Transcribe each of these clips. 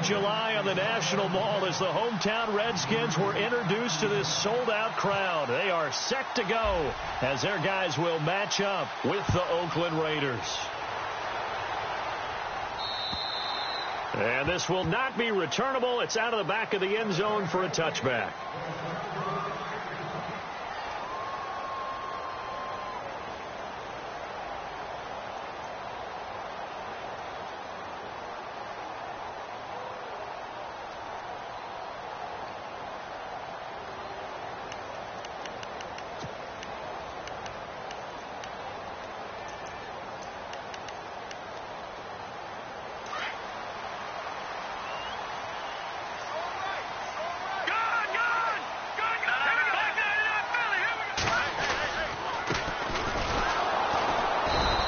of July on the National Mall as the hometown Redskins were introduced to this sold-out crowd. They are set to go as their guys will match up with the Oakland Raiders. And this will not be returnable. It's out of the back of the end zone for a touchback.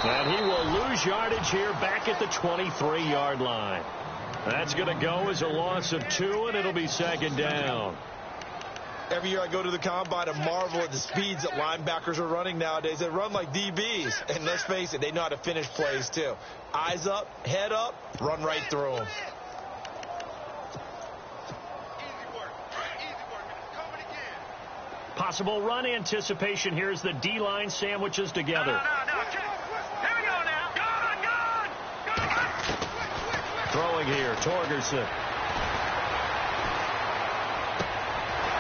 And he will lose yardage here back at the 23-yard line. That's going to go as a loss of 2, and it'll be second down. Every year I go to the combine and marvel at the speeds that linebackers are running nowadays. They run like DBs. And let's face it, they know how to finish plays too. Eyes up, head up, run right through them. Possible run anticipation here as the D-line sandwiches together. No. Here we go now. Gone. Throwing here, Torgerson.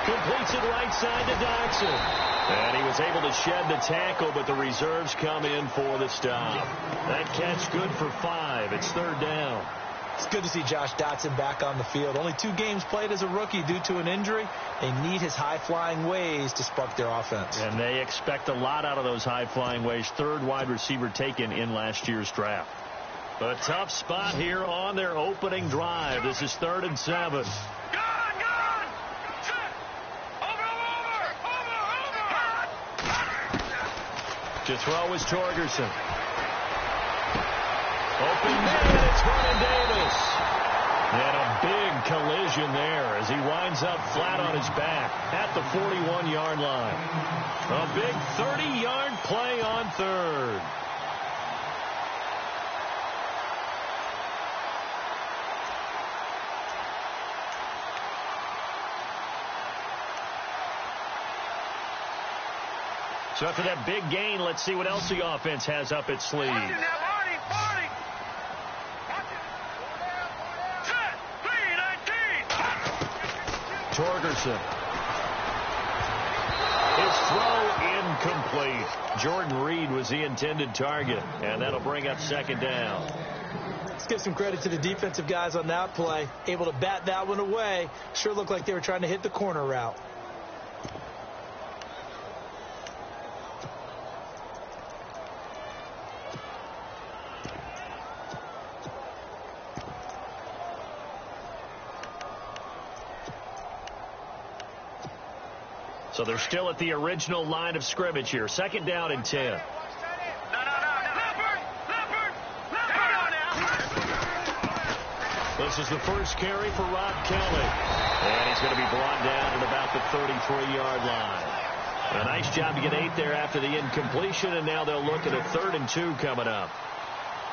Completes it right side to Dodson. And he was able to shed the tackle, but the reserves come in for the stop. That catch good for 5. It's third down. It's good to see Josh Dotson back on the field. Only 2 games played as a rookie due to an injury. They need his high-flying ways to spark their offense. And they expect a lot out of those high-flying ways. 3rd wide receiver taken in last year's draft. A tough spot here on their opening drive. This is 3rd and 7. Gone. To throw is Torgerson. Open man, it's Vernon Davis. And a big collision there as he winds up flat on his back at the 41-yard line. A big 30-yard play on 3rd. So after that big gain, let's see what else the offense has up its sleeve. Torgerson. His throw incomplete. Jordan Reed was the intended target, and that'll bring up second down. Let's give some credit to the defensive guys on that play. Able to bat that one away. Sure looked like they were trying to hit the corner route. So they're still at the original line of scrimmage here. Second down and 10. This is the first carry for Rob Kelly. And he's going to be brought down at about the 33-yard line. A nice job to get 8 there after the incompletion, and now they'll look at a 3rd and 2 coming up.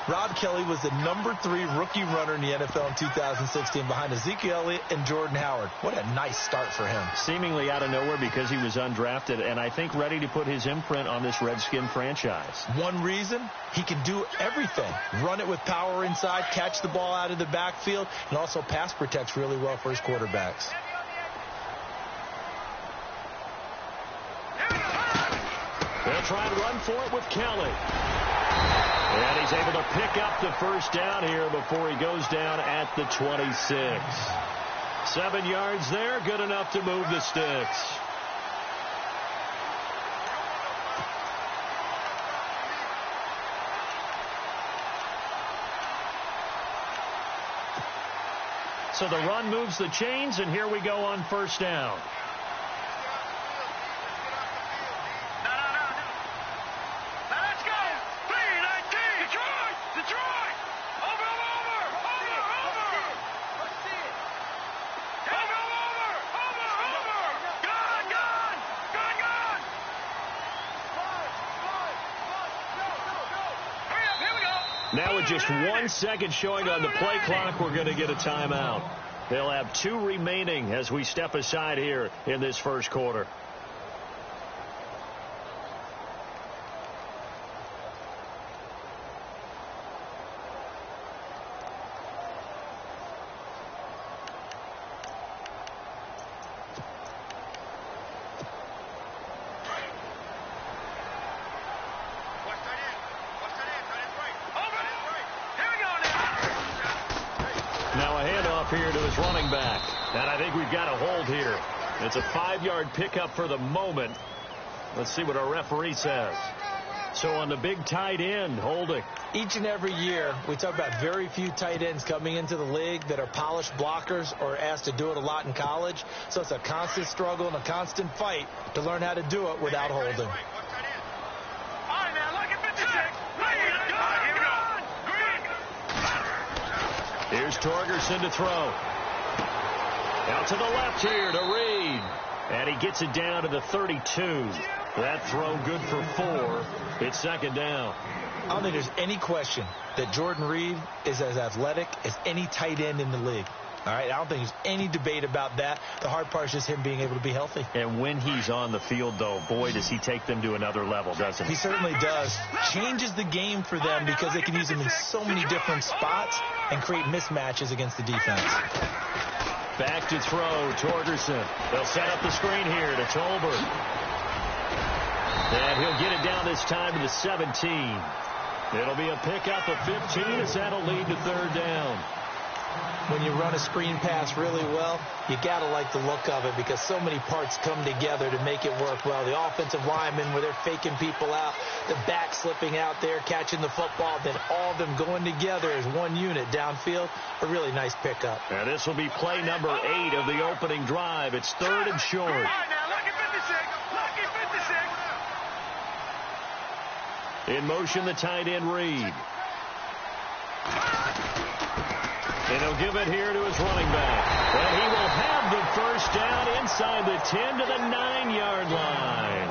Rob Kelly was the number 3 rookie runner in the NFL in 2016 behind Ezekiel Elliott and Jordan Howard. What a nice start for him. Seemingly out of nowhere because he was undrafted, and I think ready to put his imprint on this Redskin franchise. One reason, he can do everything. Run it with power inside, catch the ball out of the backfield, and also pass protects really well for his quarterbacks. They'll try and run for it with Kelly. And he's able to pick up the first down here before he goes down at the 26. 7 yards there, good enough to move the sticks. So the run moves the chains, and here we go on first down. Now with just 1 second showing on the play clock, we're going to get a timeout. They'll have 2 remaining as we step aside here in this first quarter. Now a handoff here to his running back. And I think we've got a hold here. It's a 5-yard pickup for the moment. Let's see what our referee says. So on the big tight end, holding. Each and every year, we talk about very few tight ends coming into the league that are polished blockers or asked to do it a lot in college. So it's a constant struggle and a constant fight to learn how to do it without holding. Here's Torgerson to throw. Out to the left here to Reed. And he gets it down to the 32. That throw good for 4. It's second down. I don't think there's any question that Jordan Reed is as athletic as any tight end in the league. All right, I don't think there's any debate about that. The hard part is just him being able to be healthy. And when he's on the field, though, boy, does he take them to another level, doesn't he? He certainly does. Changes the game for them because they can use him in so many different spots and create mismatches against the defense. Back to throw, Torgerson. They'll set up the screen here to Tolbert. And he'll get it down this time to the 17. It'll be a pickup of 15 as that'll lead to third down. When you run a screen pass really well, you got to like the look of it because so many parts come together to make it work well. The offensive linemen where they're faking people out, the back slipping out there, catching the football, then all of them going together as one unit downfield. A really nice pickup. And this will be play number 8 of the opening drive. It's third and short. All right, now, lucky 56. Lucky 56. In motion, the tight end, Reed. And he'll give it here to his running back. And he will have the first down inside the 10 to the 9-yard line.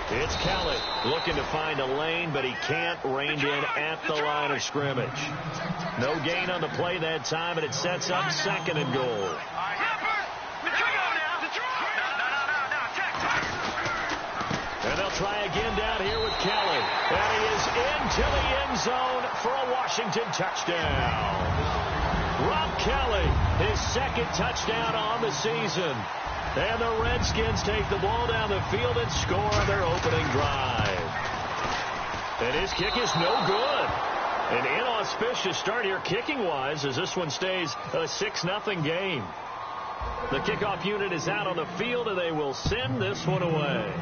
It's Kelly looking to find a lane, but he can't. Reined in at the line of scrimmage. No gain on the play that time, and it sets up second and goal. And they'll try again down here with Kelly. And he is into the end zone for a Washington touchdown. Rob Kelly, his second touchdown on the season. And the Redskins take the ball down the field and score on their opening drive. And his kick is no good. An inauspicious start here kicking-wise as this one stays a 6-0 game. The kickoff unit is out on the field, and they will send this one away.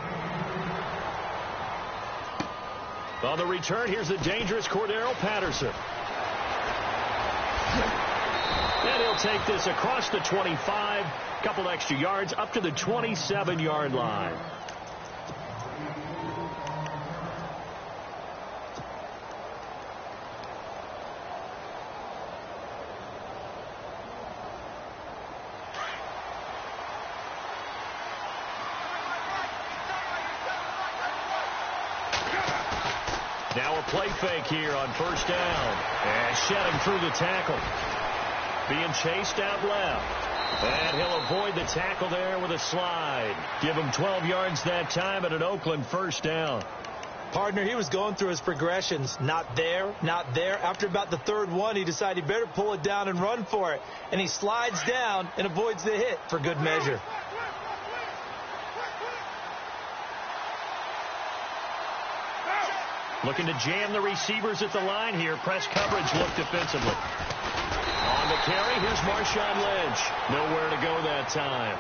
On the return, here's the dangerous Cordero Patterson. And he'll take this across the 25, couple extra yards, up to the 27-yard line. Now a play fake here on first down. And shedding through the tackle. Being chased out left. And he'll avoid the tackle there with a slide. Give him 12 yards that time and an Oakland first down. Partner, he was going through his progressions. Not there, not there. After about the third one, he decided he better pull it down and run for it. And he slides down and avoids the hit for good measure. Looking to jam the receivers at the line here. Press coverage look defensively. On the carry, here's Marshawn Lynch. Nowhere to go that time.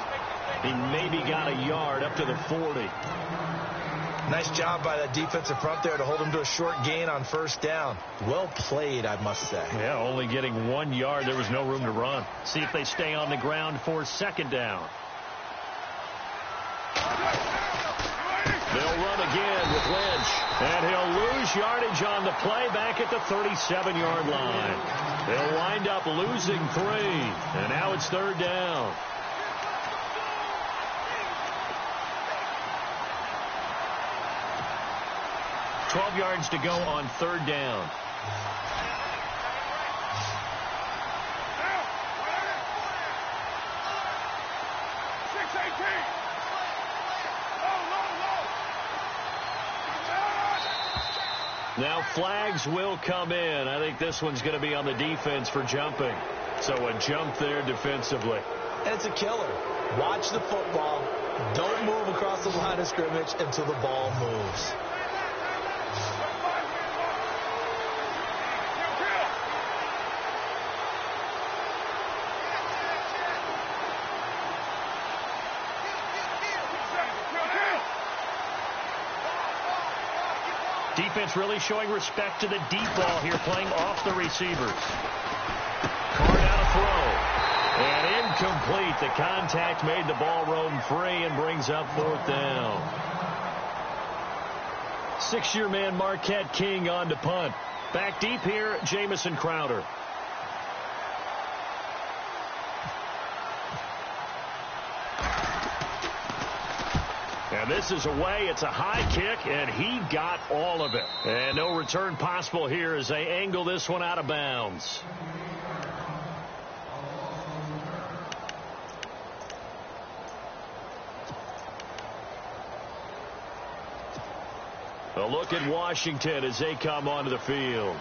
He maybe got a yard up to the 40. Nice job by that defensive front there to hold him to a short gain on first down. Well played, I must say. Yeah, only getting 1 yard. There was no room to run. See if they stay on the ground for second down. They'll run again with Lynch. And he'll lose yardage on the play back at the 37-yard line. They'll wind up losing 3. And now it's third down. $12 yards to go on third down. Now flags will come in. I think this one's going to be on the defense for jumping. So a jump there defensively. And it's a killer. Watch the football. Don't move across the line of scrimmage until the ball moves. Defense really showing respect to the deep ball here, playing off the receivers. Card out a throw. And incomplete. The contact made the ball roam free and brings up fourth down. 6-year man Marquette King on to punt. Back deep here, Jamison Crowder. And this is away. It's a high kick, and he got all of it. And no return possible here as they angle this one out of bounds. A look at Washington as they come onto the field.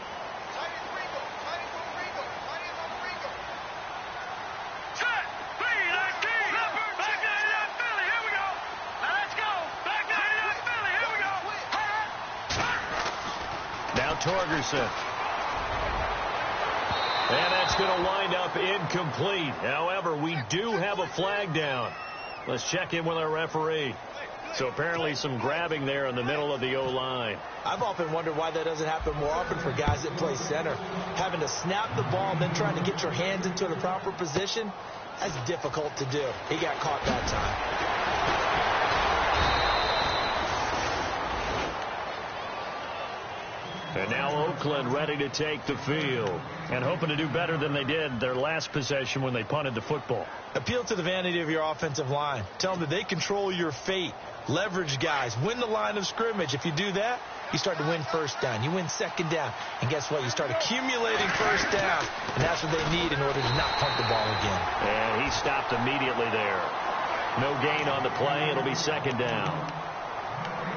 Torgerson. And that's going to wind up incomplete. However, we do have a flag down. Let's check in with our referee. So apparently some grabbing there in the middle of the O-line. I've often wondered why that doesn't happen more often for guys that play center. Having to snap the ball and then trying to get your hands into the proper position, that's difficult to do. He got caught that time. And now Oakland ready to take the field and hoping to do better than they did their last possession when they punted the football. Appeal to the vanity of your offensive line. Tell them that they control your fate. Leverage guys. Win the line of scrimmage. If you do that, you start to win first down. You win second down. And guess what? You start accumulating first down. And that's what they need in order to not punt the ball again. And he stopped immediately there. No gain on the play. It'll be second down.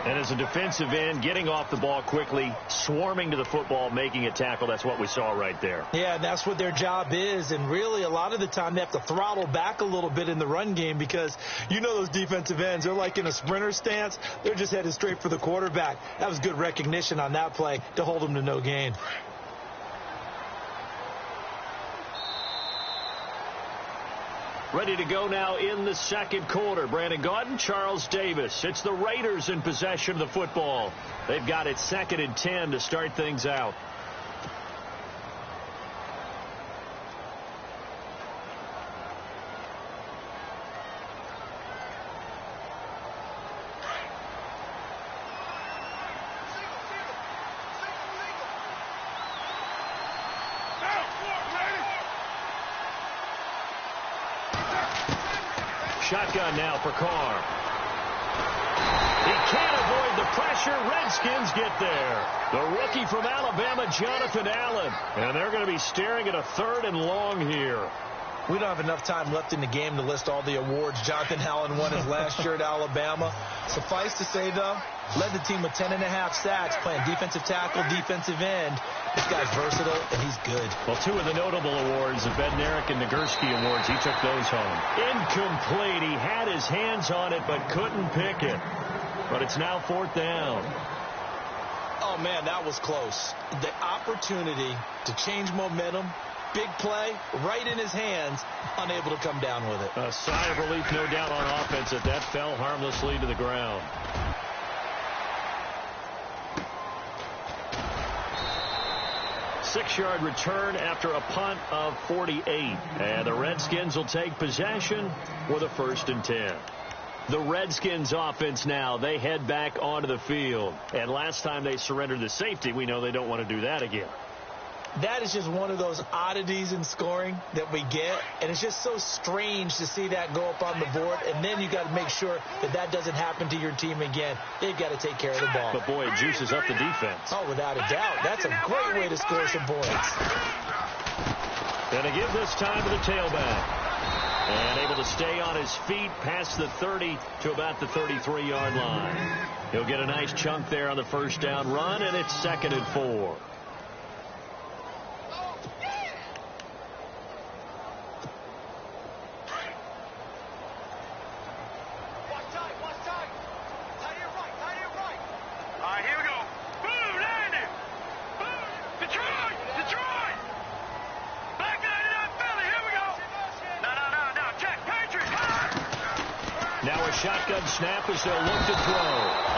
And as a defensive end, getting off the ball quickly, swarming to the football, making a tackle, that's what we saw right there. Yeah, that's what their job is. And really, a lot of the time, they have to throttle back a little bit in the run game because you know those defensive ends, they're like in a sprinter stance. They're just headed straight for the quarterback. That was good recognition on that play to hold them to no gain. Ready to go now in the second quarter. Brandon Gaudin, Charles Davis. It's the Raiders in possession of the football. They've got it 2nd and 10 to start things out. Shotgun now for Carr. He can't avoid the pressure. Redskins get there. The rookie from Alabama, Jonathan Allen. And they're going to be staring at a 3rd and long here. We don't have enough time left in the game to list all the awards Jonathan Allen won his last year at Alabama. Suffice to say, though, led the team with 10.5 sacks, playing defensive tackle, defensive end. This guy's versatile, and he's good. Well, 2 of the notable awards, the Bednarik and Nagurski awards, he took those home. Incomplete. He had his hands on it, but couldn't pick it. But it's now 4th down. Oh, man, that was close. The opportunity to change momentum, big play, right in his hands, unable to come down with it. A sigh of relief, no doubt, on offense that fell harmlessly to the ground. 6-yard return after a punt of 48. And the Redskins will take possession with a 1st and 10. The Redskins offense now, they head back onto the field. And last time they surrendered the safety, we know they don't want to do that again. That is just one of those oddities in scoring that we get, and it's just so strange to see that go up on the board, and then you got to make sure that that doesn't happen to your team again. They've got to take care of the ball. But, boy, it juices up the defense. Oh, without a doubt. That's a great way to score some points. Going to give this time to the tailback. And able to stay on his feet past the 30 to about the 33-yard line. He'll get a nice chunk there on the 1st down run, and it's 2nd and 4. Shotgun snap as they'll look to throw.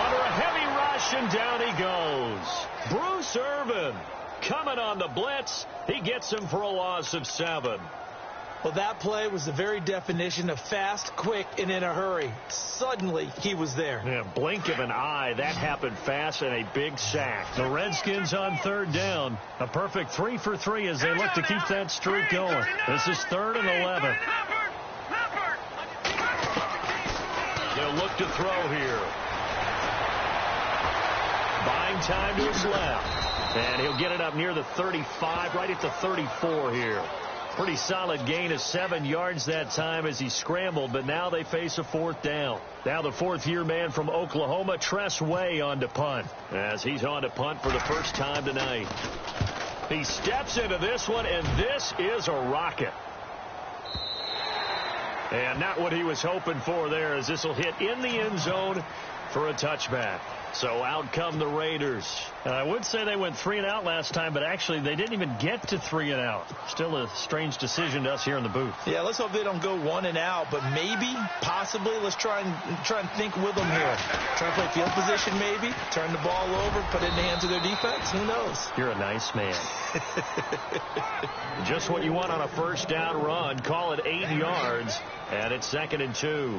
Under a heavy rush, and down he goes. Bruce Irvin coming on the blitz. He gets him for a loss of 7. Well, that play was the very definition of fast, quick, and in a hurry. Suddenly, he was there. Yeah, blink of an eye. That happened fast, and a big sack. The Redskins on 3rd down. A perfect 3 for 3 as they look to keep that streak going. This is 3rd and 11. They'll look to throw here. Buying time to his left. And he'll get it up near the 35, right at the 34 here. Pretty solid gain of 7 yards that time as he scrambled, but now they face a 4th down. Now the 4th-year man from Oklahoma, Tress Way, on to punt. As he's on to punt for the first time tonight. He steps into this one, and this is a rocket. And not what he was hoping for there, as this will hit in the end zone for a touchback. So out come the Raiders. And I would say they went 3 and out last time, but actually they didn't even get to 3 and out. Still a strange decision to us here in the booth. Yeah, let's hope they don't go 1 and out, but maybe, possibly, let's try and think with them here. Try and play field position maybe, turn the ball over, put it in the hands of their defense. Who knows? You're a nice man. Just what you want on a 1st down run. Call it 8 yards, and it's 2nd and 2.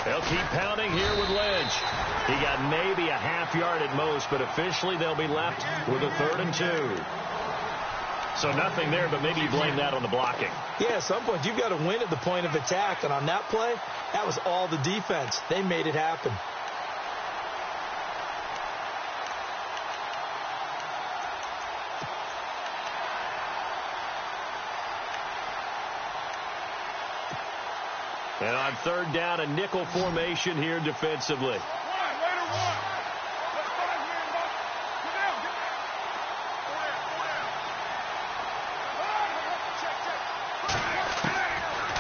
They'll keep pounding here with Lynch. He got maybe a half yard at most, but officially they'll be left with a 3rd and 2. So nothing there, but maybe you blame that on the blocking. Yeah, at some point you've got to win at the point of attack, and on that play, that was all the defense. They made it happen. And on 3rd down, a nickel formation here defensively.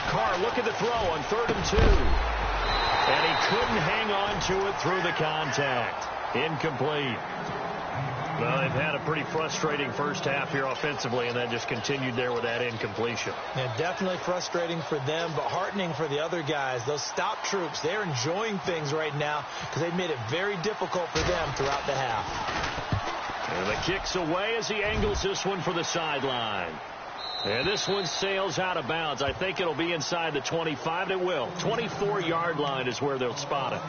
Carr looking to throw on 3rd and 2. And he couldn't hang on to it through the contact. Incomplete. Well, they've had a pretty frustrating first half here offensively, and that just continued there with that incompletion. Yeah, definitely frustrating for them, but heartening for the other guys. Those stop troops, they're enjoying things right now because they've made it very difficult for them throughout the half. And the kick's away as he angles this one for the sideline. And this one sails out of bounds. I think it'll be inside the 25. It will. 24-yard line is where they'll spot it.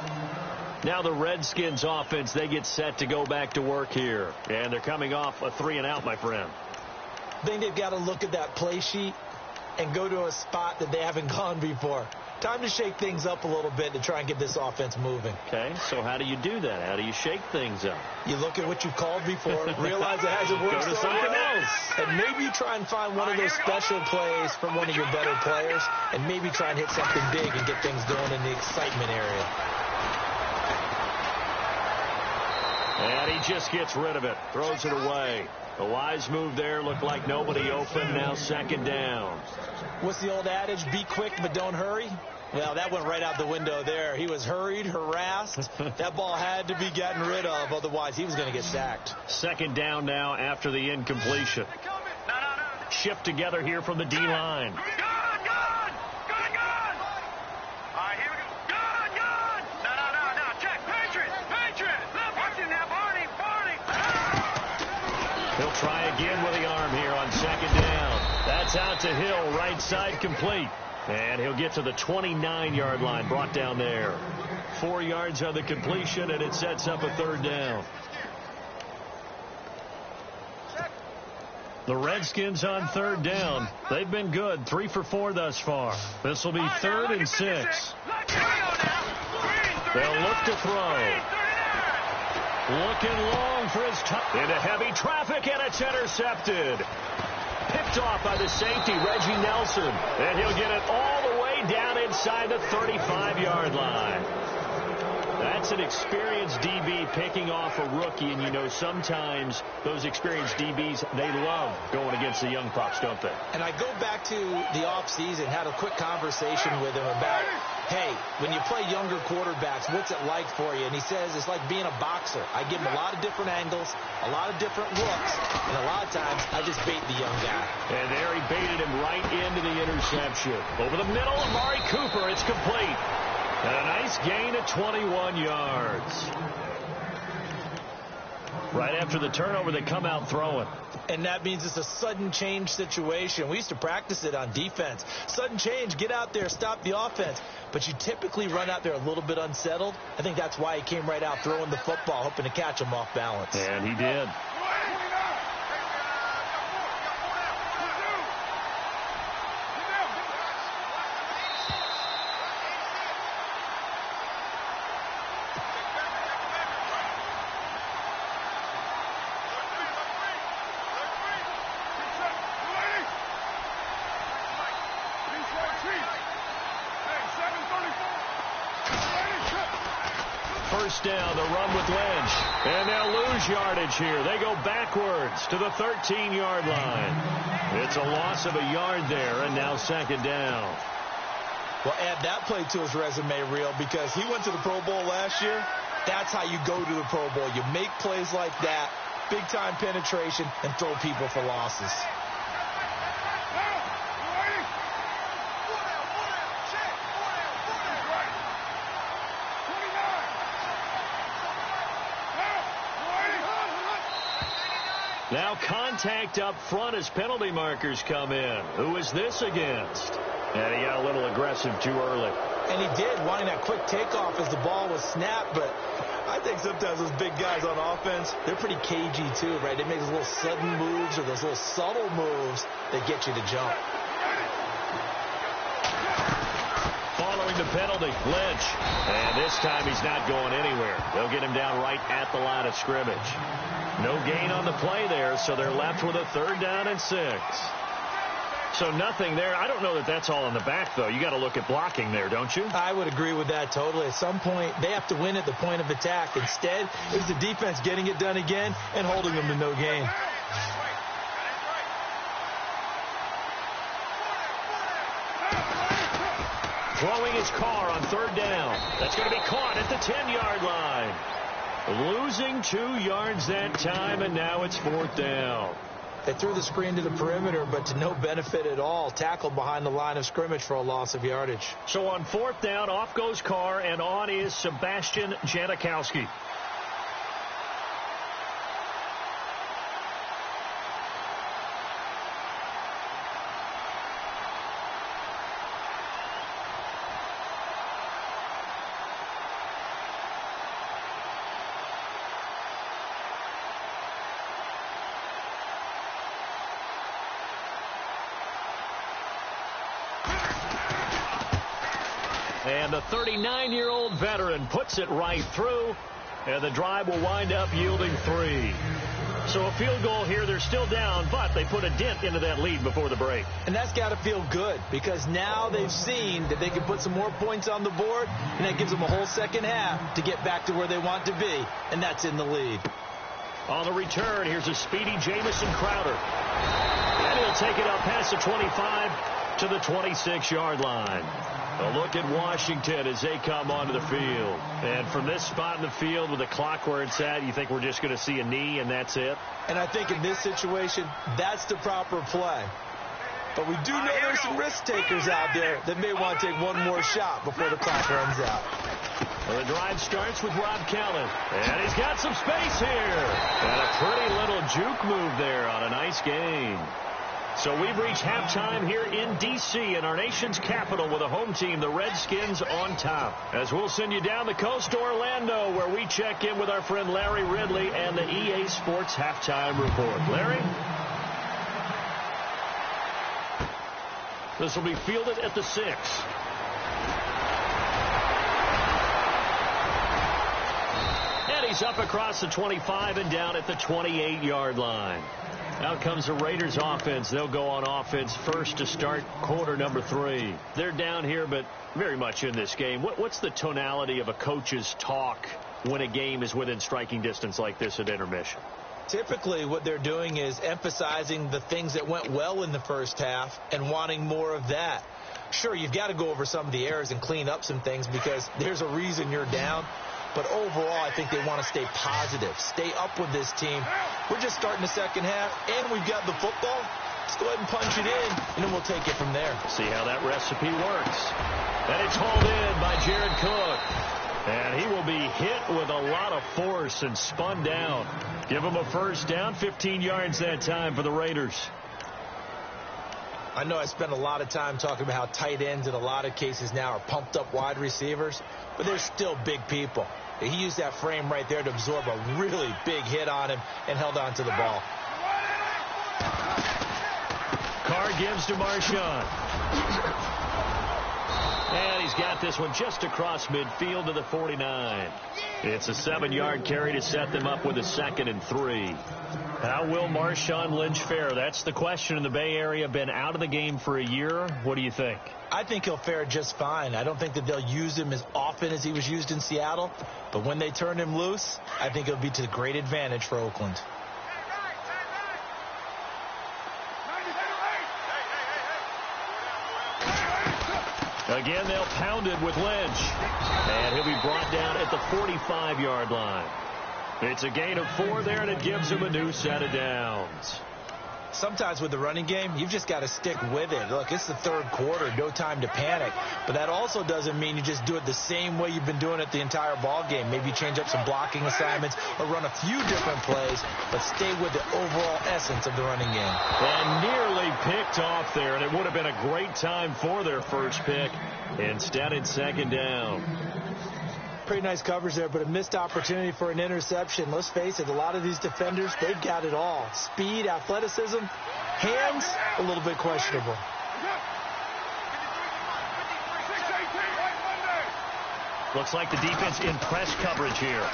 Now the Redskins offense, they get set to go back to work here. And they're coming off a 3 and out, my friend. I think they've got to look at that play sheet and go to a spot that they haven't gone before. Time to shake things up a little bit to try and get this offense moving. Okay, so how do you do that? How do you shake things up? You look at what you've called before, realize it hasn't worked Go to so something well, else. and maybe you try and find one of those special plays from one of your better players, and maybe try and hit something big and get things going in the excitement area. And he just gets rid of it. Throws it away. A wise move there. Looked like nobody open. Now second down. What's the old adage? Be quick, but don't hurry. Well, that went right out the window there. He was hurried, harassed. That ball had to be gotten rid of. Otherwise, he was going to get sacked. Second down now after the incompletion. Shift together here from the D-line. Good. All right, here we go. Good. No. Check. Patriot. Watching now, Barney. He'll try again with the arm here on second down. That's out to Hill, right side complete. And he'll get to the 29-yard line, brought down there. 4 yards on the completion, and it sets up a third down. The Redskins on third down. They've been good, 3 for 4 thus far. This will be 3rd and 6. They'll look to throw. Looking long for his touch. Into heavy traffic, and it's intercepted. Picked off by the safety, Reggie Nelson. And he'll get it all the way down inside the 35-yard line. That's an experienced DB picking off a rookie, and you know sometimes those experienced DBs, they love going against the young pups, don't they? And I go back to the offseason, had a quick conversation with him about, hey, when you play younger quarterbacks, what's it like for you? And he says it's like being a boxer. I give him a lot of different angles, a lot of different looks, and a lot of times I just bait the young guy. And there he baited him right into the interception. Over the middle, Amari Cooper, it's complete. And a nice gain of 21 yards. Right after the turnover, they come out throwing. And that means it's a sudden change situation. We used to practice it on defense. Sudden change, get out there, stop the offense. But you typically run out there a little bit unsettled. I think that's why he came right out throwing the football, hoping to catch him off balance. And he did. First down, the run with Lynch. And they'll lose yardage here. They go backwards to the 13-yard line. It's a loss of a yard there, and now second down. Well, add that play to his resume reel because he went to the Pro Bowl last year. That's how you go to the Pro Bowl. You make plays like that, big-time penetration, and throw people for losses. Now contact up front as penalty markers come in. Who is this against? And he got a little aggressive too early. And he did, wanting that quick takeoff as the ball was snapped. But I think sometimes those big guys on offense, they're pretty cagey too, right? They make those little sudden moves or those little subtle moves that get you to jump. Following the penalty, Lynch. And this time he's not going anywhere. They'll get him down right at the line of scrimmage. No gain on the play there, so they're left with a 3rd down and 6. So nothing there. I don't know that that's all in the back, though. You got to look at blocking there, don't you? I would agree with that totally. At some point, they have to win at the point of attack. Instead, it was the defense getting it done again and holding them to no gain. Throwing his car on 3rd down. That's going to be caught at the 10-yard line. Losing 2 yards that time, and now it's 4th down. They threw the screen to the perimeter, but to no benefit at all. Tackled behind the line of scrimmage for a loss of yardage. So on 4th down, off goes Carr, and on is Sebastian Janikowski. And the 39-year-old veteran puts it right through, and the drive will wind up yielding 3. So a field goal here. They're still down, but they put a dent into that lead before the break. And that's got to feel good because now they've seen that they can put some more points on the board, and that gives them a whole second half to get back to where they want to be, and that's in the lead. On the return, here's a speedy Jamison Crowder. And he'll take it up past the 25 to the 26-yard line. A look at Washington as they come onto the field. And from this spot in the field with the clock where it's at, you think we're just going to see a knee and that's it? And I think in this situation, that's the proper play. But we do know there's some risk takers out there that may want to take one more shot before the clock runs out. Well, the drive starts with Rob Kelly. And he's got some space here. And a pretty little juke move there on a nice game. So we've reached halftime here in D.C. in our nation's capital with a home team, the Redskins, on top. As we'll send you down the coast to Orlando, where we check in with our friend Larry Ridley and the EA Sports Halftime Report. Larry? This will be fielded at the 6. And he's up across the 25 and down at the 28-yard line. Out comes the Raiders offense. They'll go on offense first to start quarter number 3. They're down here, but very much in this game. What's the tonality of a coach's talk when a game is within striking distance like this at intermission? Typically, what they're doing is emphasizing the things that went well in the first half and wanting more of that. Sure, you've got to go over some of the errors and clean up some things because there's a reason you're down. But overall, I think they want to stay positive, stay up with this team. We're just starting the second half, and we've got the football. Let's go ahead and punch it in, and then we'll take it from there. See how that recipe works. And it's hauled in by Jared Cook. And he will be hit with a lot of force and spun down. Give him a first down, 15 yards that time for the Raiders. I know I spent a lot of time talking about how tight ends in a lot of cases now are pumped up wide receivers, but they're still big people. He used that frame right there to absorb a really big hit on him and held on to the ball. Carr gives to Marshawn. And he's got this one just across midfield to the 49. It's a 7-yard carry to set them up with a 2nd and 3. How will Marshawn Lynch fare? That's the question in the Bay Area. Been out of the game for a year. What do you think? I think he'll fare just fine. I don't think that they'll use him as often as he was used in Seattle. But when they turn him loose, I think it'll be to great advantage for Oakland. Again, they'll pound it with Lynch. And he'll be brought down at the 45-yard line. It's a gain of 4 there, and it gives him a new set of downs. Sometimes with the running game, you've just got to stick with it. Look, it's the third quarter, no time to panic. But that also doesn't mean you just do it the same way you've been doing it the entire ball game. Maybe change up some blocking assignments or run a few different plays, but stay with the overall essence of the running game. And nearly picked off there, and it would have been a great time for their first pick. Instead, it's 2nd down. Pretty nice coverage there, but a missed opportunity for an interception. Let's face it, a lot of these defenders, they've got it all. Speed, athleticism, hands, a little bit questionable. Looks like the defense in press coverage here.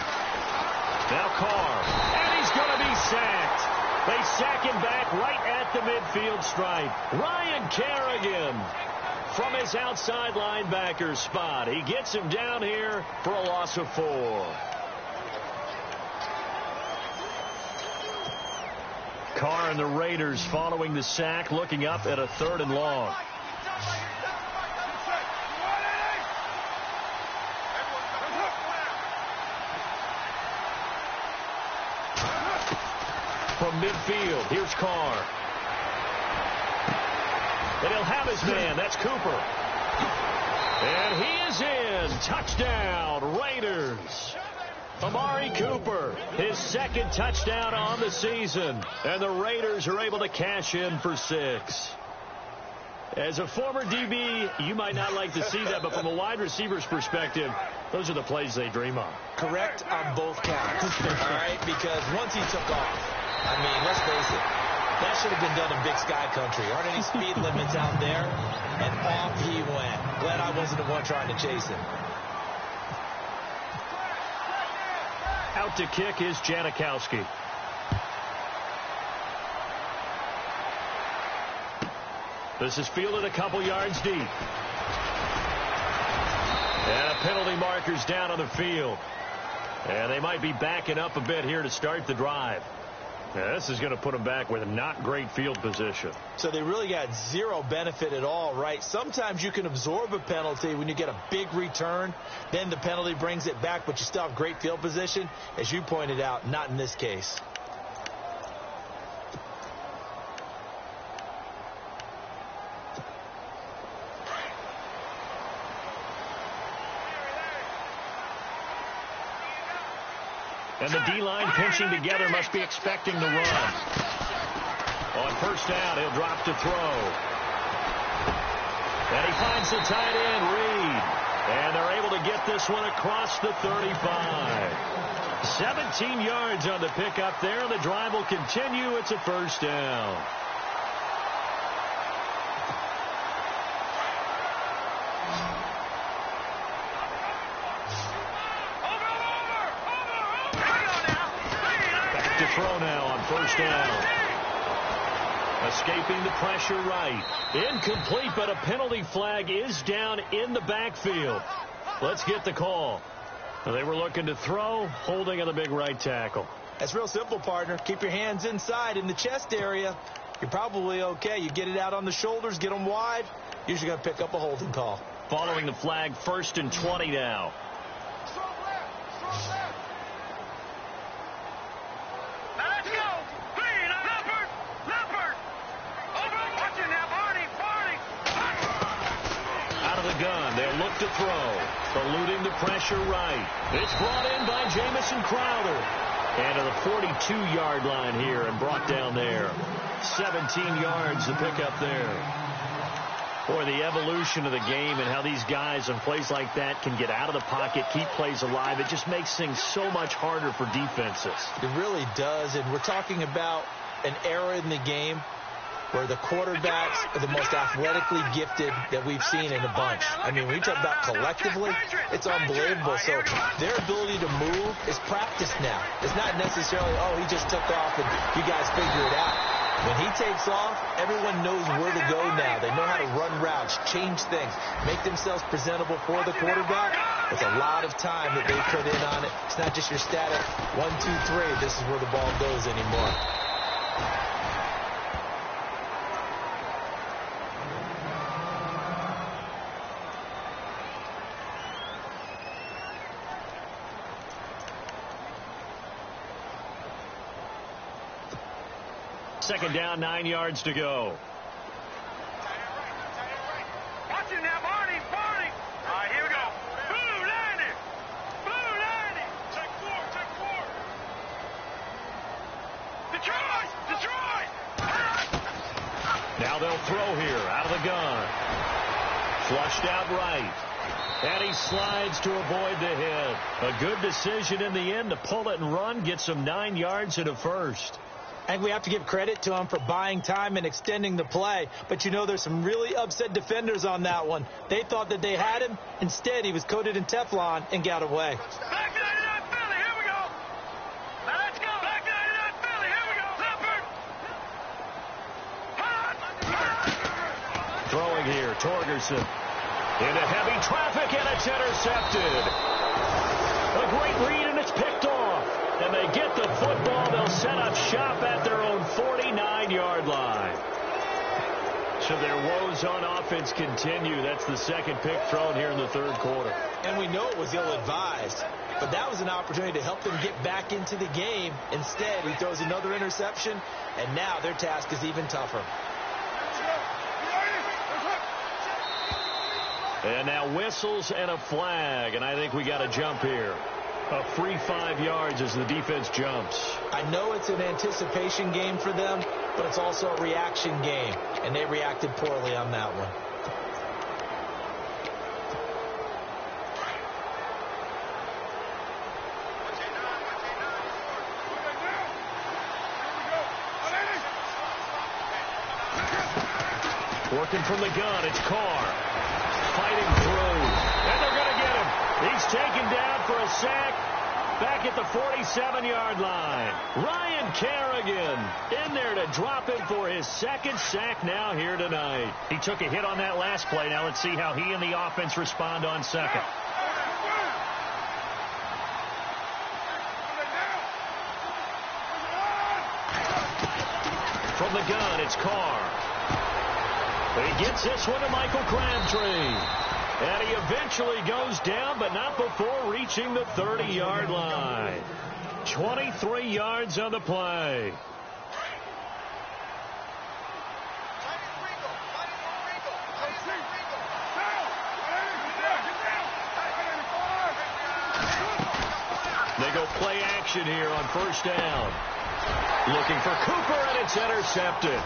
Now Carr, and he's going to be sacked. They sack him back right at the midfield stripe. Ryan Kerrigan from his outside linebacker spot. He gets him down here for a loss of 4. Carr and the Raiders following the sack, looking up at a 3rd and long. From midfield, here's Carr. And he'll have his man. That's Cooper. And he is in. Touchdown, Raiders. Amari Cooper, his 2nd touchdown on the season. And the Raiders are able to cash in for 6. As a former DB, you might not like to see that, but from a wide receiver's perspective, those are the plays they dream of. Correct on both counts. All right, because once he took off, I mean, let's face it, that should have been done in Big Sky Country. Aren't any speed limits out there? And off he went. Glad I wasn't the one trying to chase him. Out to kick is Janikowski. This is fielded a couple yards deep. And a penalty marker's down on the field. And they might be backing up a bit here to start the drive. Now, this is going to put them back with not great field position. So they really got zero benefit at all, right? Sometimes you can absorb a penalty when you get a big return. Then the penalty brings it back, but you still have great field position. As you pointed out, not in this case. And the D-line pinching together must be expecting the run. On first down, he'll drop to throw. And he finds the tight end, Reed. And they're able to get this one across the 35. 17 yards on the pickup there. The drive will continue. It's a first down. Throw now on first down. Escaping the pressure right. Incomplete, but a penalty flag is down in the backfield. Let's get the call. They were looking to throw, holding on the big right tackle. That's real simple, partner. Keep your hands inside in the chest area. You're probably okay. You get it out on the shoulders, get them wide. Usually going to pick up a holding call. Following the flag, 1st and 20 now. Gun. They'll look to throw. Eluding the pressure right. It's brought in by Jamison Crowder. And to the 42-yard line here and brought down there. 17 yards to pick up there. Boy, the evolution of the game and how these guys on plays like that can get out of the pocket, keep plays alive. It just makes things so much harder for defenses. It really does. And we're talking about an era in the game where the quarterbacks are the most athletically gifted that we've seen in a bunch. I mean, when you talk about collectively, it's unbelievable. So their ability to move is practiced now. It's not necessarily, oh, he just took off and you guys figure it out. When he takes off, everyone knows where to go now. They know how to run routes, change things, make themselves presentable for the quarterback. It's a lot of time that they put in on it. It's not just your static 1, 2, 3. This is where the ball goes anymore. Second down, 9 yards to go. Watch it now, Barney. All right, here we go. Blue 90. Take four. Detroit. Now they'll throw here out of the gun. Flushed out right. And he slides to avoid the hit. A good decision in the end to pull it and run, get some 9 yards and a first. I think we have to give credit to him for buying time and extending the play. But, you know, there's some really upset defenders on that one. They thought that they had him. Instead, he was coated in Teflon and got away. Back 99 Philly, here we go. Now let's go. Back 99 Philly, here we go. Leopard. Throwing here, Torgerson. Into heavy traffic, and it's intercepted. A great read, and it's picked off. And they get the football. They'll set up shop at their own 49-yard line. So their woes on offense continue. That's the second pick thrown here in the third quarter. And we know it was ill-advised, but that was an opportunity to help them get back into the game. Instead, he throws another interception, and now their task is even tougher. And now whistles and a flag, and I think we got a jump here. A free 5 yards as the defense jumps. I know it's an anticipation game for them, but it's also a reaction game, and they reacted poorly on that one. Working from the gun, it's Carr. Fighting through, and they're going to get him. He's taken down for a sack back at the 47-yard line. Ryan Kerrigan in there to drop him for his second sack now here tonight. He took a hit on that last play. Now let's see how he and the offense respond on second. From the gun, it's Carr. He gets this one to Michael Crabtree. And he eventually goes down, but not before reaching the 30-yard line. 23 yards on the play. They go play action here on first down. Looking for Cooper, and it's intercepted.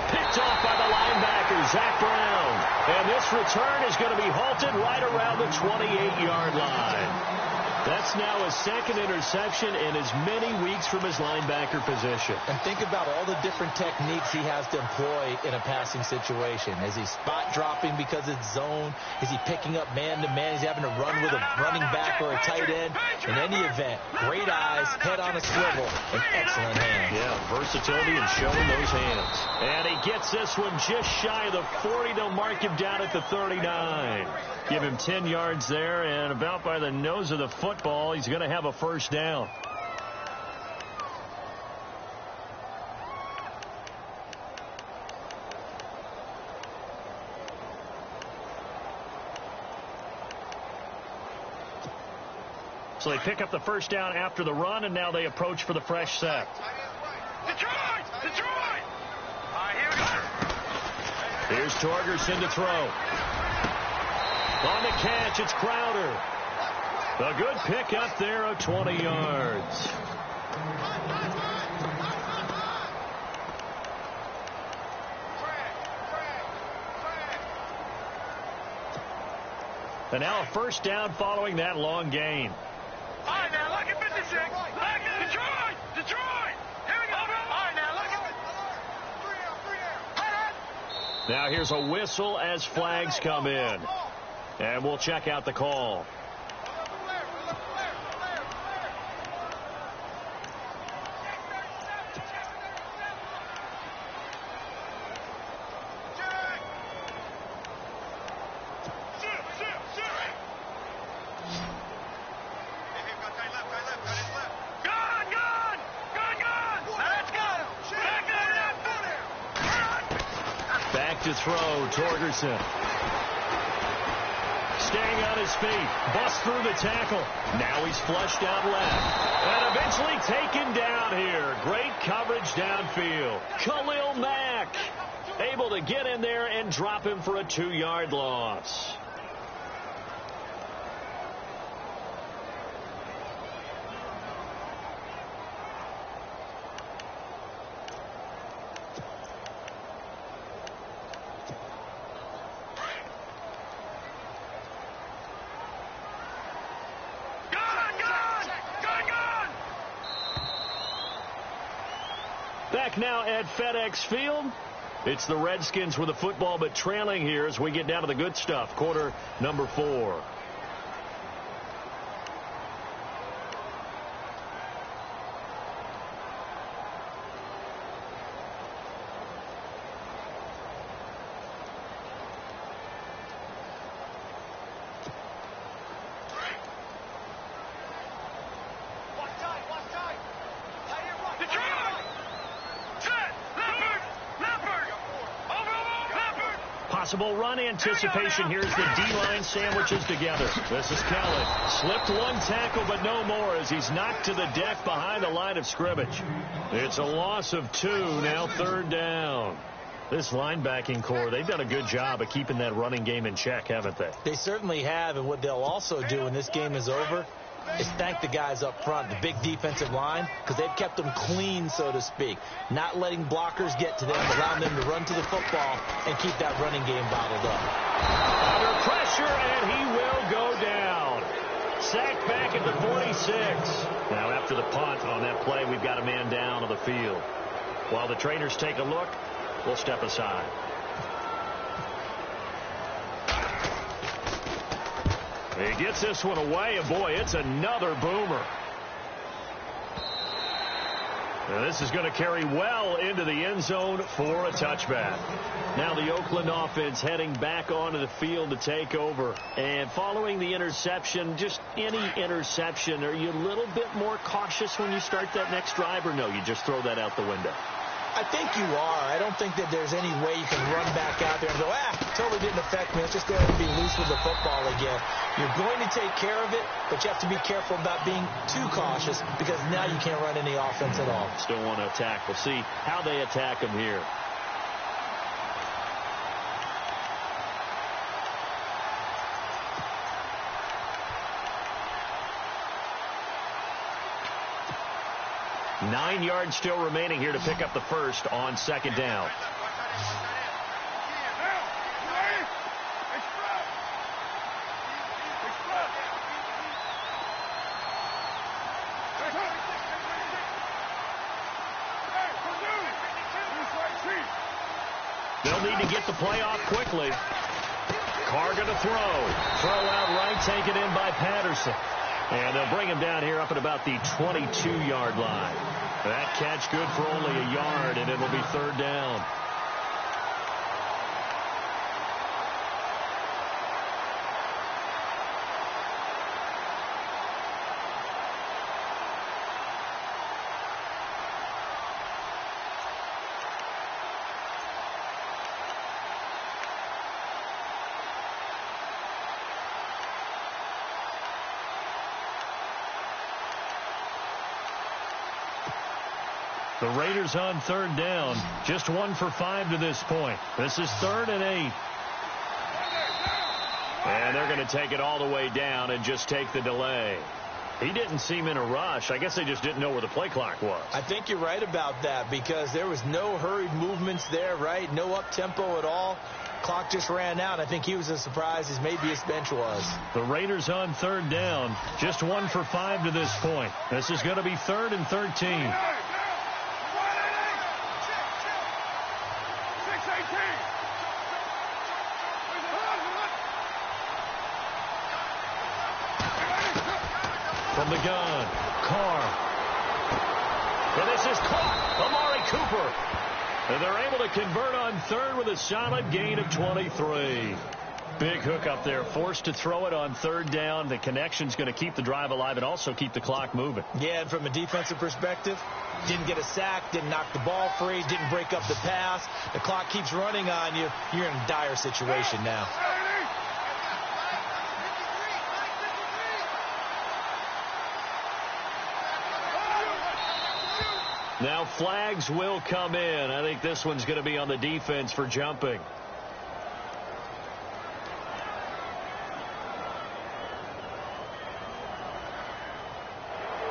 Picked off by the linebacker, Zach Brown. And this return is going to be halted right around the 28-yard line. That's now his second interception in as many weeks from his linebacker position. And think about all the different techniques he has to employ in a passing situation. Is he spot dropping because it's zone? Is he picking up man-to-man? He's having to run with a running back or a tight end. In any event, great eyes, head on a swivel, and excellent hands. Yeah, versatility and showing those hands. And he gets this one just shy of the 40. They'll mark him down at the 39. Give him 10 yards there, and about by the nose of the football, he's going to have a first down. So they pick up the first down after the run, and now they approach for the fresh set. Detroit! Detroit! Here we go. Here's Torgerson to throw. On the catch, it's Crowder. A good pick up there of 20 yards. And now a first down following that long gain. All right, now look at 56. Look at Detroit! Detroit! Here we go. All right, now look at Now here's a whistle as flags come in. And we'll check out the call. To throw, Torgerson. Staying on his feet. Busts through the tackle. Now he's flushed out left. And eventually taken down here. Great coverage downfield. Khalil Mack able to get in there and drop him for a 2-yard loss. Back now at FedEx Field. It's the Redskins with the football, but trailing here as we get down to the good stuff. Quarter number 4. Possible run anticipation. Here's the D-line sandwiches together. This is Kelly. Slipped one tackle, but no more as he's knocked to the deck behind the line of scrimmage. It's a loss of 2, now third down. This linebacking core, they've done a good job of keeping that running game in check, haven't they? They certainly have, and what they'll also do when this game is over is thank the guys up front, the big defensive line, because they've kept them clean, so to speak. Not letting blockers get to them, allowing them to run to the football and keep that running game bottled up. Under pressure, and he will go down. Sacked back at the 46. Now after the punt on that play, we've got a man down on the field. While the trainers take a look, we'll step aside. He gets this one away, and boy, it's another boomer. And this is going to carry well into the end zone for a touchback. Now the Oakland offense heading back onto the field to take over. And following the interception, just any interception, are you a little bit more cautious when you start that next drive, or no, you just throw that out the window? I think you are. I don't think that there's any way you can run back out there and go, totally didn't affect me. It's just there to be loose with the football again. You're going to take care of it, but you have to be careful about being too cautious because now you can't run any offense at all. Still want to attack. We'll see how they attack him here. Nine yards still remaining here to pick up the first on second down. They'll need to get the play off quickly. Carr going to throw. Throw out right, taken in by Patterson. And they'll bring him down here up at about the 22-yard line. That catch good for only a yard, and it'll be third down. The Raiders on third down. Just 1 for 5 to this point. This is 3rd and 8. And they're going to take it all the way down and just take the delay. He didn't seem in a rush. I guess they just didn't know where the play clock was. I think you're right about that because there was no hurried movements there, right? No up-tempo at all. Clock just ran out. I think he was as surprised as maybe his bench was. The Raiders on third down. Just 1 for 5 to this point. This is going to be 3rd and 13. From the gun, Carr. And this is caught. Amari Cooper. And they're able to convert on third with a solid gain of 23. Big hook up there. Forced to throw it on third down. The connection's going to keep the drive alive and also keep the clock moving. Yeah, and from a defensive perspective, didn't get a sack, didn't knock the ball free, didn't break up the pass. The clock keeps running on you. You're in a dire situation now. Now flags will come in. I think this one's going to be on the defense for jumping.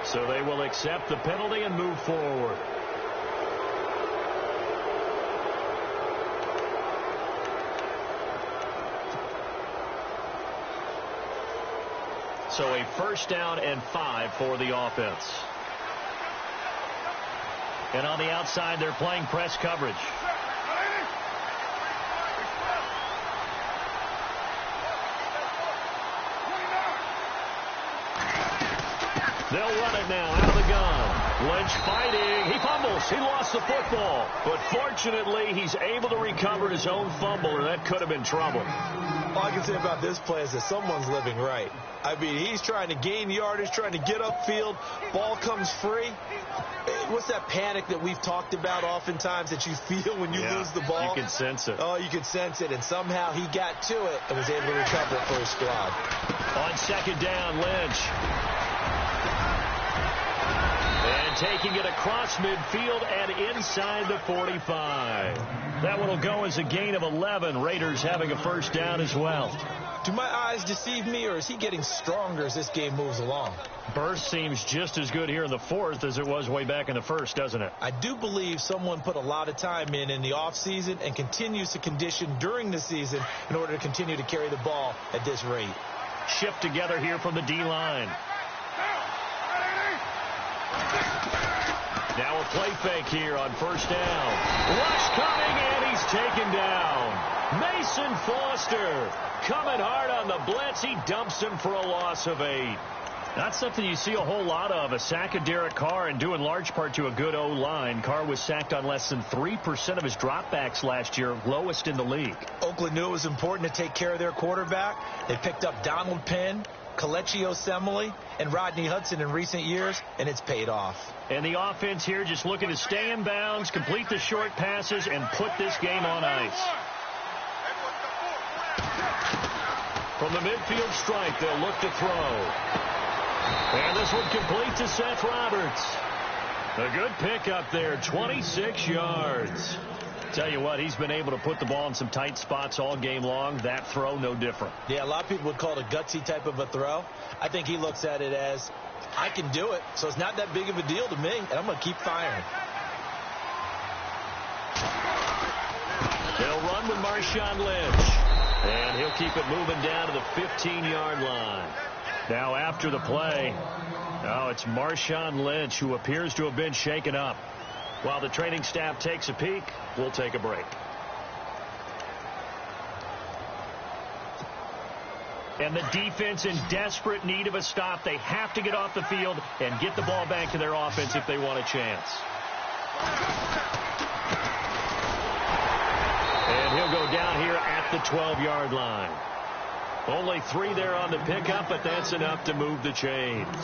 So they will accept the penalty and move forward. So a 1st down and 5 for the offense. And on the outside, they're playing press coverage. They'll run it now out of the gun. Lynch fighting. He fumbles. He lost the football. But fortunately, he's able to recover his own fumble, or that could have been trouble. All I can say about this play is that someone's living right. I mean, he's trying to gain yardage, trying to get upfield. Ball comes free. What's that panic that we've talked about oftentimes that you feel when you lose the ball? You can sense it. Oh, you can sense it. And somehow he got to it and was able to recover it for his squad. On second down, Lynch. And taking it across midfield and inside the 45. That one will go as a gain of 11. Raiders having a 1st down as well. Do my eyes deceive me, or is he getting stronger as this game moves along? Burst seems just as good here in the 4th as it was way back in the 1st, doesn't it? I do believe someone put a lot of time in the offseason and continues to condition during the season in order to continue to carry the ball at this rate. Shift together here from the D-line. Now a play fake here on 1st down. Rush coming, and he's taken down. Mason Foster coming hard on the blitz. He dumps him for a loss of 8. Not something you see a whole lot of. A sack of Derek Carr, and due in large part to a good O-line. Carr was sacked on less than 3% of his dropbacks last year, lowest in the league. Oakland knew it was important to take care of their quarterback. They picked up Donald Penn, Kelechi Osemele and Rodney Hudson in recent years, and it's paid off. And the offense here just looking to stay in bounds, complete the short passes, and put this game on ice. From the midfield stripe, they'll look to throw. And this one complete to Seth Roberts. A good pickup there, 26 yards. Tell you what, he's been able to put the ball in some tight spots all game long. That throw, no different. Yeah, a lot of people would call it a gutsy type of a throw. I think he looks at it as, I can do it, so it's not that big of a deal to me, and I'm going to keep firing. They'll run with Marshawn Lynch. And he'll keep it moving down to the 15-yard line. Now after the play, it's Marshawn Lynch who appears to have been shaken up. While the training staff takes a peek, we'll take a break. And the defense in desperate need of a stop. They have to get off the field and get the ball back to their offense if they want a chance. And he'll go down here at the 12-yard line. Only 3 there on the pickup, but that's enough to move the chains.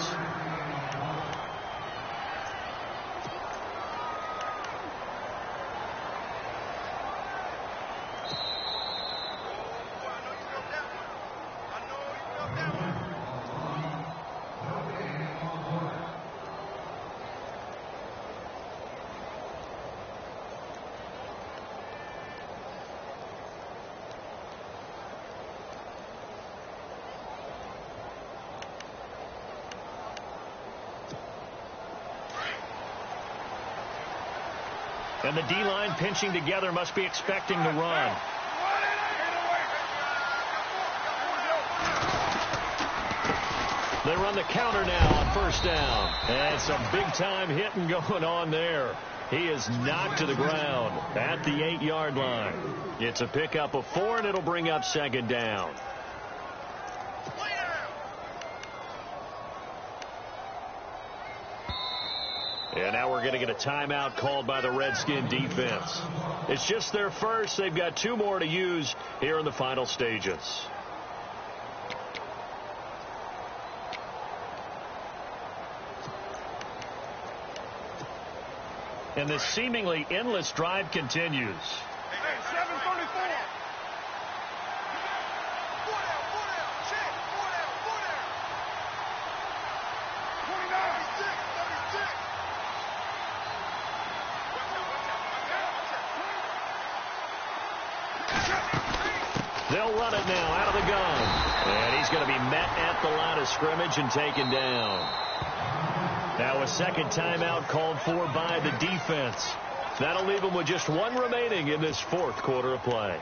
And the D-line pinching together must be expecting to run. They run the counter now on first down. And some big-time hitting going on there. He is knocked to the ground at the 8-yard line. It's a pickup of 4, and it'll bring up second down. And now we're going to get a timeout called by the Redskin defense. It's just their first. They've got 2 more to use here in the final stages. And this seemingly endless drive continues. Hey, 734. They'll run it now out of the gun. And he's going to be met at the line of scrimmage and taken down. Now a second timeout called for by the defense. That'll leave them with just 1 remaining in this 4th quarter of play.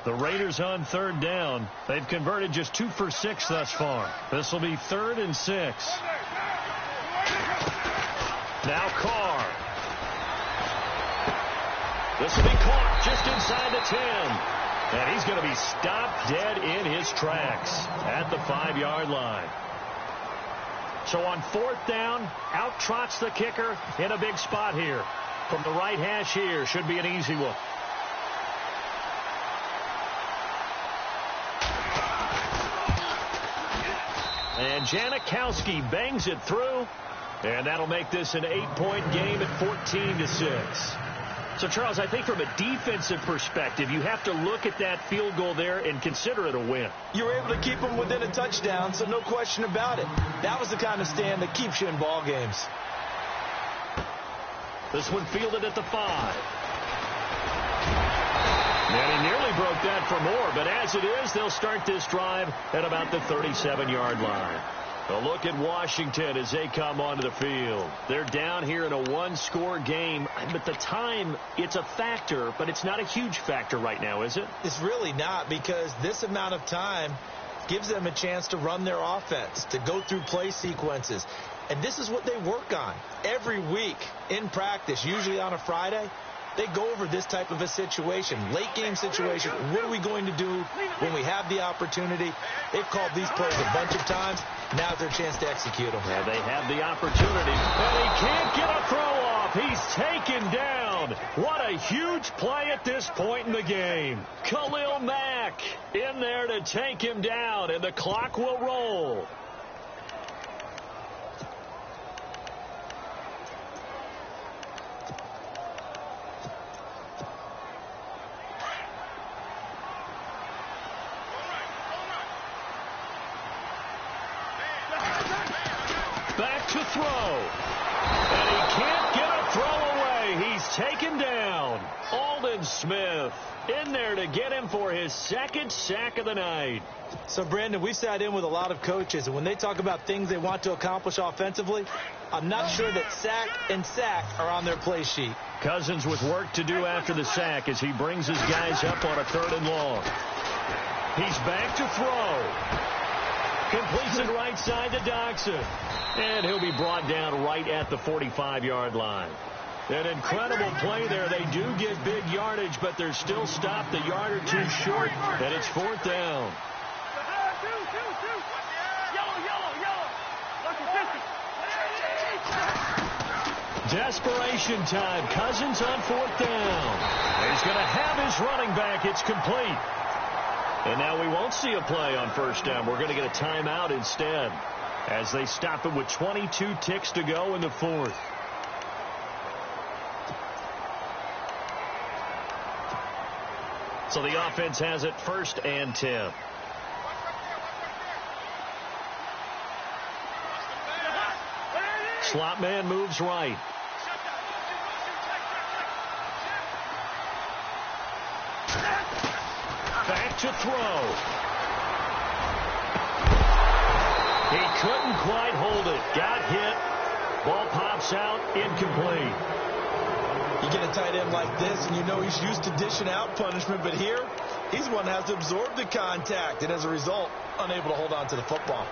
The Raiders on 3rd down. They've converted just 2 for 6 thus far. This will be 3rd and 6. Now Carr. This will be caught just inside the 10. And he's going to be stopped dead in his tracks at the 5-yard line. So on 4th down, out trots the kicker in a big spot here. From the right hash here, should be an easy one. And Janikowski bangs it through. And that'll make this an 8-point game at 14-6. So, Charles, I think from a defensive perspective, you have to look at that field goal there and consider it a win. You were able to keep them within a touchdown, so no question about it. That was the kind of stand that keeps you in ball games. This one fielded at the 5. And he nearly broke that for more, but as it is, they'll start this drive at about the 37-yard line. A look at Washington as they come onto the field. They're down here in a 1-score game, but the time, it's a factor, but it's not a huge factor right now, is it? It's really not, because this amount of time gives them a chance to run their offense, to go through play sequences. And this is what they work on every week in practice, usually on a Friday. They go over this type of a situation, late game situation. What are we going to do when we have the opportunity? They've called these plays a bunch of times. Now's their chance to execute them. Yeah, they have the opportunity. And he can't get a throw off. He's taken down down. What a huge play at this point in the game. Khalil Mack in there to take him down, and the clock will roll. Back to throw. And he can't get a throw away. He's taken down. Aldon Smith in there to get him for his second sack of the night. So, Brandon, we've sat in with a lot of coaches, and when they talk about things they want to accomplish offensively, I'm not sure that sack and sack are on their play sheet. Cousins with work to do after the sack as he brings his guys up on a 3rd and long. He's back to throw. Completes it right side to Doxson. And he'll be brought down right at the 45-yard line. An incredible play there. They do get big yardage, but they're still stopped a yard or two short, and it's 4th down. Desperation time. Cousins on 4th down. He's going to have his running back. It's complete. And now we won't see a play on 1st down. We're going to get a timeout instead as they stop it with 22 ticks to go in the 4th. So the offense has it 1st and 10. Slot man moves right. Back to throw. He couldn't quite hold it. Got hit. Ball pops out. Incomplete. You get a tight end like this, and you know he's used to dishing out punishment, but here, he's the one that has to absorb the contact, and as a result, unable to hold on to the football.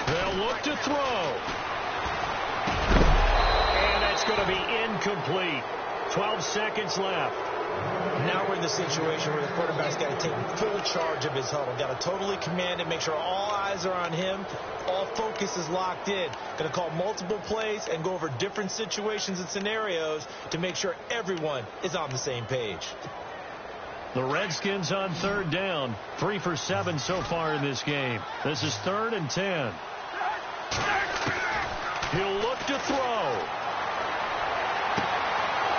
They'll look to throw. And that's going to be incomplete. 12 seconds left. Now we're in the situation where the quarterback's got to take full charge of his huddle. Got to totally command it, make sure all eyes are on him. All focus is locked in. Going to call multiple plays and go over different situations and scenarios to make sure everyone is on the same page. The Redskins on 3rd down. 3 for 7 so far in this game. This is 3rd and 10. He'll look to throw.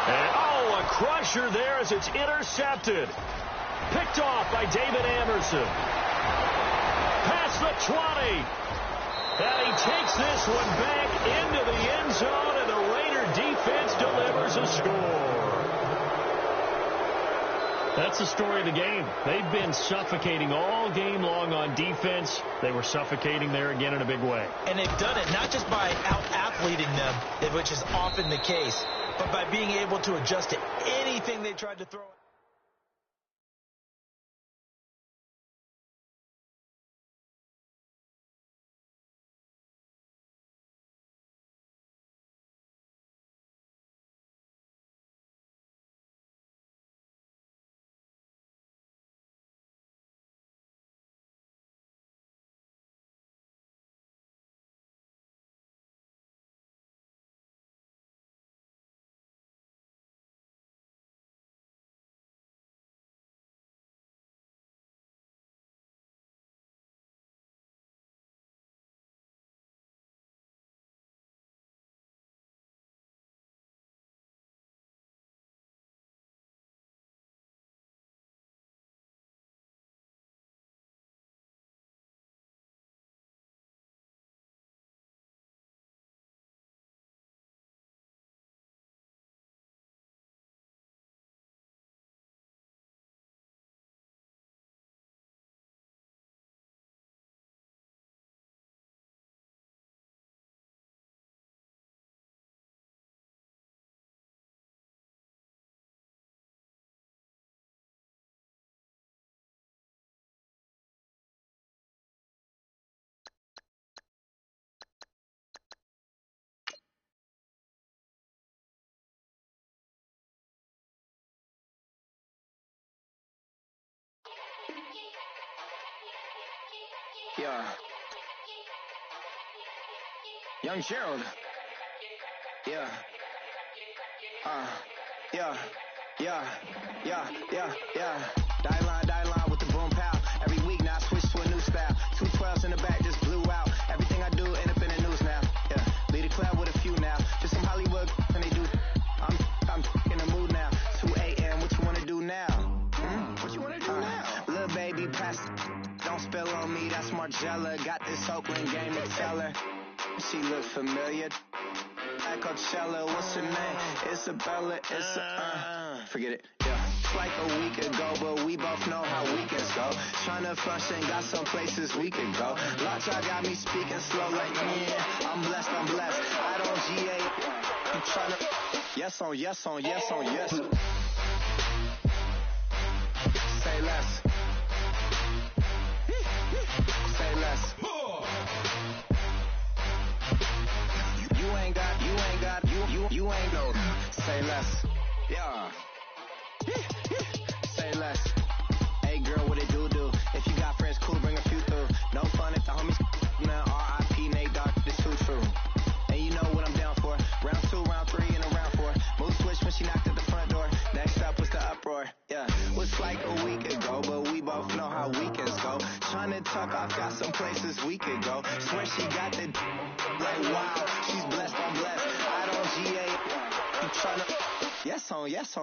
And, a crusher there as it's intercepted. Picked off by David Amerson. Past the 20. And he takes this one back into the end zone, and the Raider defense delivers a score. That's the story of the game. They've been suffocating all game long on defense. They were suffocating there again in a big way. And they've done it not just by out-athleting them, which is often the case, but by being able to adjust to anything they tried to throw. Yeah. Young Gerald. Yeah. Yeah. Die line with the boom pow. Every week now I switch to a new style. 212s in the back just blew out. Everything I do end up in the news now. Yeah. Lead a club with a few now. Just some Hollywood and they do. I'm in the mood now. 2 a.m. What you wanna do now? What you wanna do now? Little baby pass. Don't spill on me. That's Margella. Got this Oakland game to tell her. She look familiar. At Coachella, what's her name? Isabella, forget it, yeah. It's like a week ago, but we both know how weekends go. Tryna function, got some places we could go. Lots y'all got me speaking slow like, yeah, I'm blessed. I don't GA, I'm tryna, yes on yes. Say less. Say less. You ain't no. Say less. Yeah. Say less. Hey girl, what it do? If you got friends, cool, bring a few through. No fun if the homies. Now R.I.P. Nate Dogg, this too true. And you know what I'm down for. Round 2, round 3, and a round 4. Move switch when she knocked at the front door. Next up was the uproar. Yeah, was like a week ago, but we both know how weekends go. Tryna tuck off, got some places we could go. Swear she got the like wow, she's blessed, I'm blessed. I don't GA. I'm tryna yes on yes. Say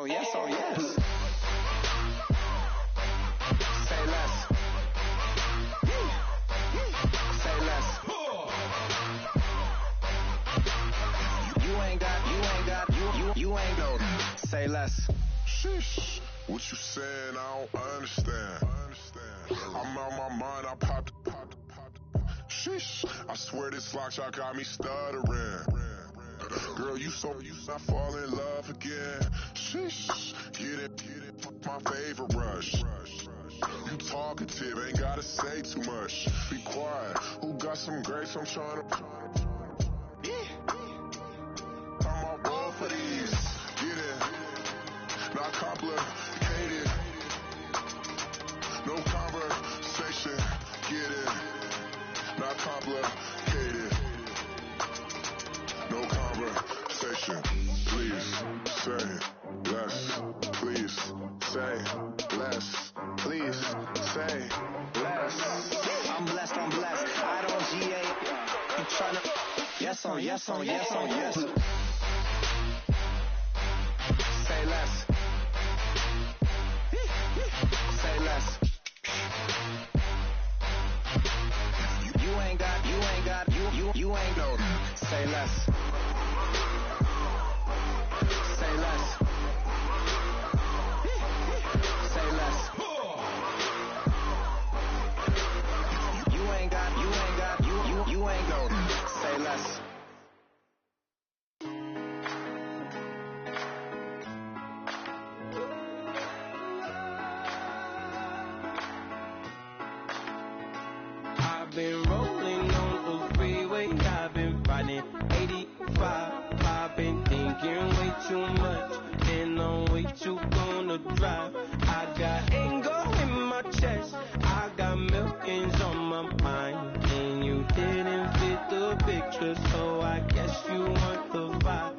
less. Say less. You ain't no. Say less. Sheesh, what you saying? I don't understand. I'm out my mind, I popped. Sheesh, I swear this lock shot got me stuttering. Girl, you I fall in love again. Sheesh, get it, my favorite rush. You talkative, ain't gotta say too much. Be quiet, who got some grapes? I'm trying to. I'm all ball for these. Get it, not complicated. No conversation, get it, not complicated. No conversation, please say less. Please say less. Please say less. I'm blessed. I don't GA. I'm tryna yes on yes. Say less. Say less. You ain't no. Say less. Say less. Say less. You ain't no. Say less. I've been rolling on the freeway, I've been riding 85. I've been thinking way too much, and I'm way too gonna drive. I got anger in my chest, I got millions on my mind, and you didn't fit the picture, so I guess you want the vibe.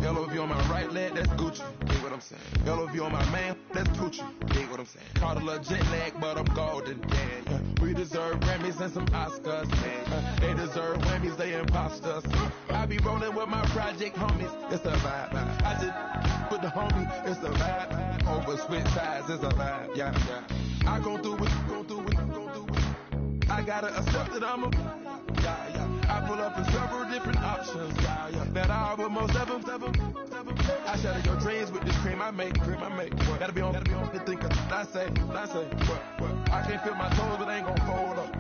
LOV on my right leg, that's Gucci. Dig what I'm saying? LOV on my man, that's Gucci. Dig what I'm saying? Caught a little jet lag, but I'm golden. Yeah. We deserve Grammys and some Oscars. They deserve Grammys, they imposters. I be rolling with my project homies, it's a vibe. I just with the homie, it's a vibe. Over switch sides, it's a vibe. Yeah. I go through it. I gotta accept that I'm a. Yeah. I pull up in several different options. That I will most ever. I shatter your dreams with this cream I make. Gotta be on the thinker. I say. I can't feel my toes, but ain't gon' fold up.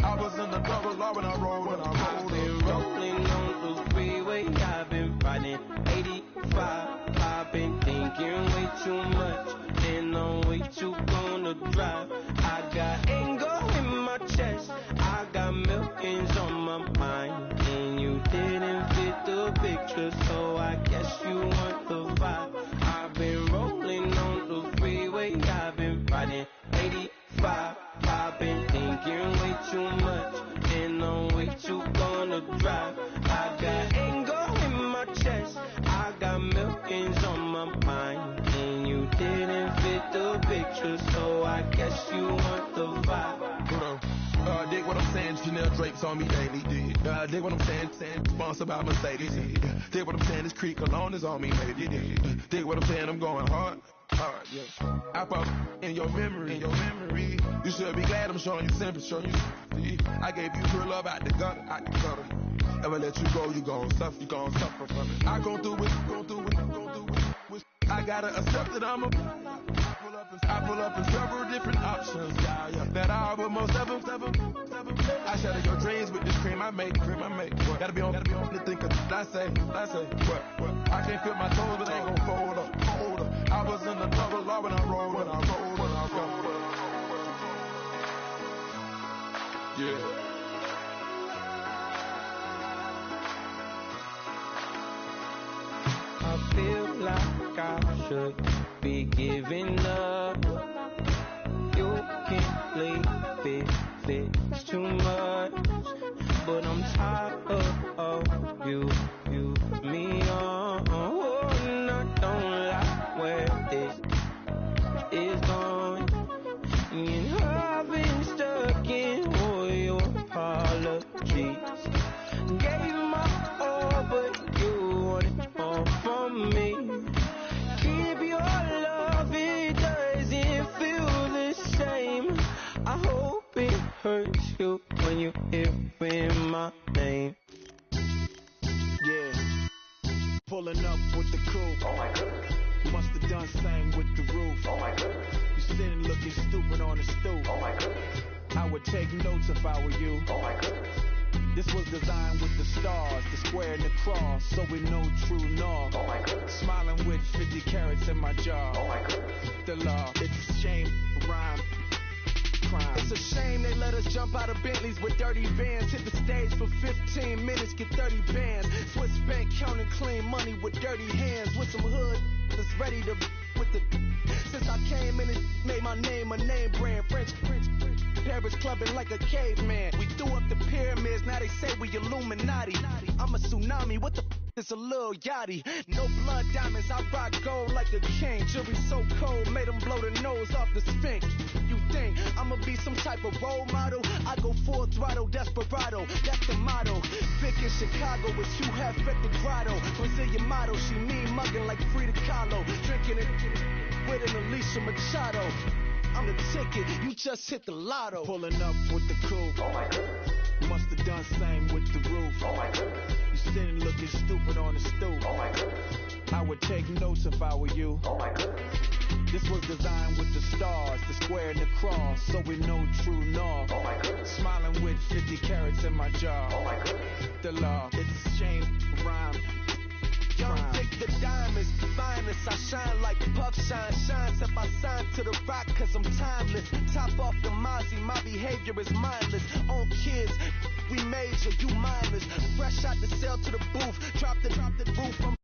I was in the double law when I rolled. I've been rolling on the freeway, I've been riding 85. I've been thinking way too much, and I'm way too gonna drive. I got anger in my chest, I got millions on my mind, and you didn't fit the picture, so I guess you want the vibe. I've been rolling on the freeway, I've been riding 85. I've been thinking way shoulders, so I guess you want the vibe. Dig what I'm saying, Chanel drapes on me daily. Dig what I'm saying, sponsored by Mercedes. Dig what I'm saying, this creek alone is on me, baby. Dig what I'm saying, I'm going hard, yeah. I pop in your memory, You should be glad I'm showing you sympathy, I gave you pure love out the gutter, Ever let you go, you gon' suffer from it. I go through it, I gotta accept that I pull up in several different options, yeah. That I would most ever. I shatter your dreams with this cream I make. What? Gotta be on the think of I say. What? I can't feel my toes, but ain't gon' fold up. I was in the double law when I rolled. Yeah. I feel like I should be giving up. You can't leave it, it's too much. But I'm tired of you, me on. Oh, and I don't like where this is going. And I've been stuck in all your apologies. Gave my all, but you want it all from me. Keep your love, it doesn't feel the same. I hope it hurts you when you hear my name. Yeah, pulling up with the coupe. Oh my goodness. Must have done same with the roof. Oh my goodness. You sitting looking stupid on the stoop. Oh my goodness. I would take notes if I were you. Oh my goodness. This was designed with the stars, the square and the cross, so we know true north. Oh my goodness. Smiling with 50 carats in my jaw. Oh my goodness. The law, it's a shame, rhyme. Crime. It's a shame they let us jump out of Bentleys with dirty vans. Hit the stage for 15 minutes, get 30 bands. Swiss bank counting clean money with dirty hands. With some hood that's ready to with the. Since I came in and made my name a name brand. French Paris clubbing like a caveman. We threw up the pyramids, now they say we Illuminati. I'm a tsunami, what the is a little yachty. No blood diamonds, I rock gold like a king. Jewelry so cold, made them blow the nose off the Sphinx. You think I'ma be some type of role model? I go full throttle, desperado, that's the motto. Vic in Chicago is Hugh Hefner at the grotto. Brazilian model, she mean mugging like Frida Kahlo. Drinking it with an Alicia Machado. I'm the ticket, you just hit the lotto. Pulling up with the coupe. Oh my goodness. Must have done same with the roof. Oh my goodness. You sitting looking stupid on the stoop. Oh my goodness. I would take notes if I were you. Oh my goodness. This was designed with the stars, the square and the cross, so we know true north. Oh my goodness. Smiling with 50 carats in my jaw. Oh my goodness. The law, it's a shame, rhyme. Young Dick the diamonds, the finest. I shine like Puff shines if I sign to the rock, cause I'm timeless. Top off the Mozzie, my behavior is mindless. On kids, we major, you mindless. Fresh out the cell to the booth, drop the roof, I'm